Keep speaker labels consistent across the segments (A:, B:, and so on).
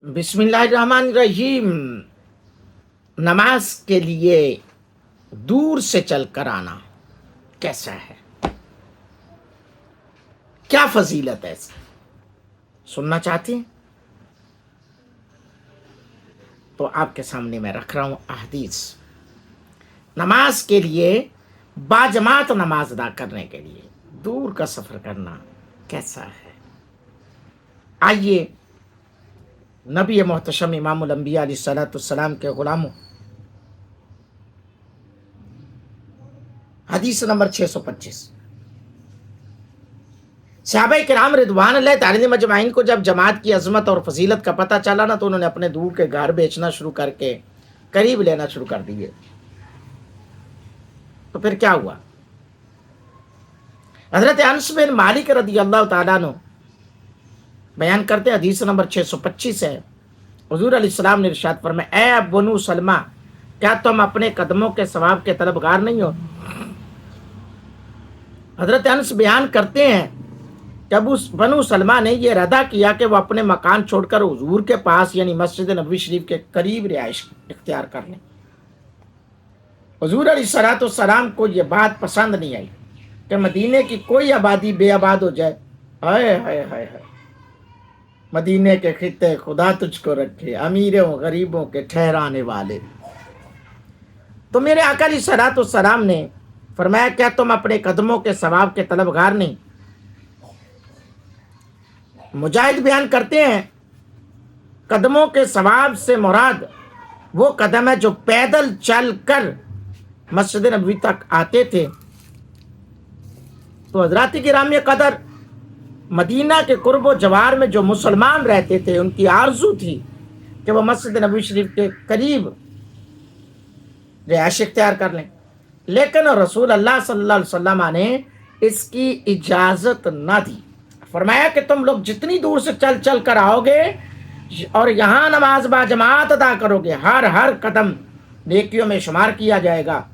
A: बिस्मिल्लाहिर्रहमानिर्रहीम। नमाज के लिए दूर से चल कर आना कैसा है, क्या फजीलत है इसकी, सुनना चाहती हैं तो आपके सामने मैं रख रहा हूं अहदीस। नमाज के लिए बाजमात नमाज अदा करने के लिए दूर का सफर करना कैसा है। आइए नबी मोहतशम इमामुल अंबिया अलैहिस्सलाम के गुलामों, हदीस नंबर 625। सहाबा किराम रिदवानुल्लाह तआला मजमाइन को जब जमात की अजमत और फजीलत का पता चला ना, तो उन्होंने अपने दूर के घर बेचना शुरू करके करीब लेना शुरू कर दिए। तो फिर क्या हुआ? हजरत अनस बिन मालिक रदी अल्लाह तआला अन्हु बयान करते हैं, हदीस नंबर 625 है। हुजूर अलैहिस्सलाम ने इरशाद फरमाया, ऐ बनु सलमा, क्या तुम अपने कदमों के सवाब के तलबगार नहीं हो? हजरत अनस बयान करते हैं कि अबू बनु सलमा ने यह इरादा किया कि वो अपने मकान छोड़कर हुजूर के पास यानी मस्जिद नबवी शरीफ के करीब रिहाइश इख्तियार कर लें। हुजूर अलैहिस्सलाम को यह बात पसंद नहीं आई कि मदीने की कोई आबादी बेआबाद हो जाए। हाय हाय हाय हाय, मदीने के खित्ते खुदा तुझको रखे, अमीरों गरीबों के ठहराने वाले। तो मेरे आका अलैहिस्सलाम ने फरमाया, क्या तुम अपने कदमों के सवाब के तलबगार नहीं? मुजाहिद बयान करते हैं, कदमों के सवाब से मुराद वो कदम है जो पैदल चल कर मस्जिद नबवी तक आते थे। तो हजरात किराम कदर मदीना के कुर्बो जवार में जो मुसलमान रहते थे, उनकी आरजू थी कि वह मस्जिद नबवी शरीफ के करीब रिहाइश इख्तियार कर लें, लेकिन रसूल अल्लाह सल्लल्लाहु अलैहि वसल्लम ने इसकी इजाज़त ना दी। फरमाया कि तुम लोग जितनी दूर से चल चल कर आओगे और यहाँ नमाज बाजमात अदा करोगे, हर हर कदम नेकियों में शुमार किया जाएगा।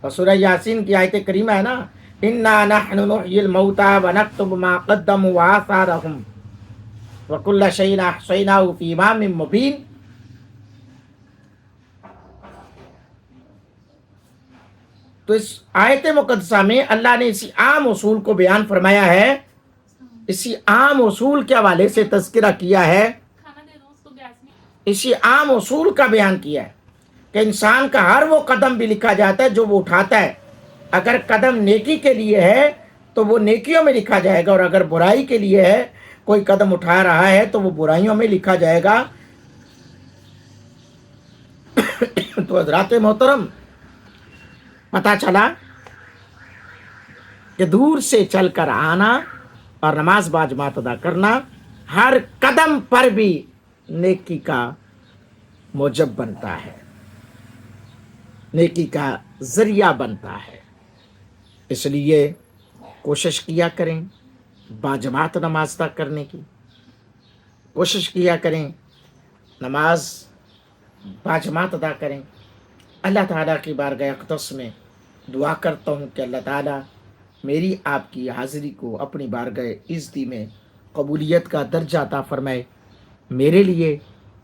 A: और सूरह यासीन की आयत करीमा है ना, इन्ना नहनु नुह्यिल मौता व नक्तुबु मा क़द्दमू व आसारहुम व कुल्ल शैइन अहसैनाहु फी इमामिन मुबीन। तो इस आयत मुक़द्दसा में अल्लाह ने इसी आम उसूल को बयान फरमाया है, इसी आम उसूल के हवाले से तज़किरा किया है, इसी आम उसूल का बयान किया है कि इंसान का हर वो कदम भी लिखा जाता है जो वो उठाता है। अगर कदम नेकी के लिए है तो वो नेकियों में लिखा जाएगा, और अगर बुराई के लिए है, कोई कदम उठा रहा है तो वो बुराइयों में लिखा जाएगा। तो हज़रात मोहतरम, पता चला कि दूर से चलकर आना और नमाज बाजमात अदा करना हर कदम पर भी नेकी का मूजब बनता है, नेकी का जरिया बनता है। इसलिए कोशिश किया करें बाजमात नमाज अदा करने की, कोशिश किया करें नमाज बाजमात अदा करें। अल्लाह ताला की बारगाह अक़दस में दुआ करता हूँ कि अल्लाह ताला मेरी आपकी हाज़िरी को अपनी बारगाह इज़्ज़ती में कबूलियत का दर्जा अता फरमाए, मेरे लिए,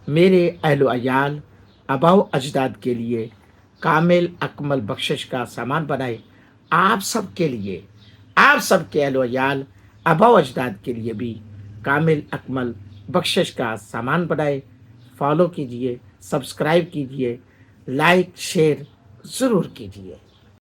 A: मेरे अहल अयाल, आबाओ अजदाद के लिए कामिल अकमल बख्शिश का सामान बनाए। आप सब के लिए, आप सब के अहल अयाल, आबाओ अजदाद के लिए भी कामिल अकमल बख्शिश का सामान बनाए। फॉलो कीजिए, सब्सक्राइब कीजिए, लाइक शेयर ज़रूर कीजिए।